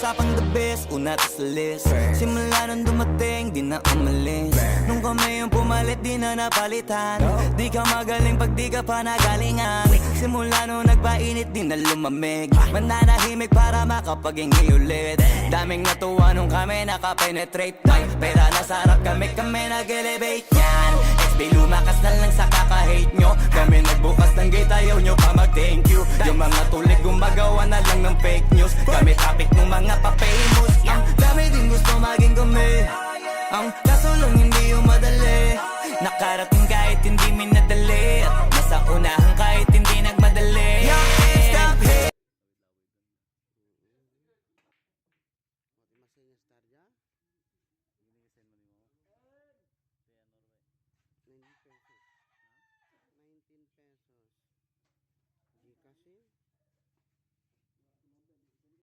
usapang the best, una to sa list. Simula nung dumating, di na umalis. Nung kami yung pumalit, di na napalitan. Di ka magaling pag di ka pa nagalingan. Simula nung nagpainit, di na lumamig. Mananahimik para makapaghingi ulit. Daming natuwa nung kami nakapenetrate. May pera na sarap kami nag-elevate yan. XB lumakas na lang sa kaka-hate nyo. Kami nagbukas ng gate, ayaw nyo pa mag-thank you. Yung mga tulik gumagawa na lang ng fake news. Kami topic ng mga pa-famous. Ang dami din gusto maging kami. Ang kaso lang hindi yung madali. Nakarating kahit hindi minadali. At nasa unahan kahit hindi nagmadali. Stop it. $19 pesos. Gcash.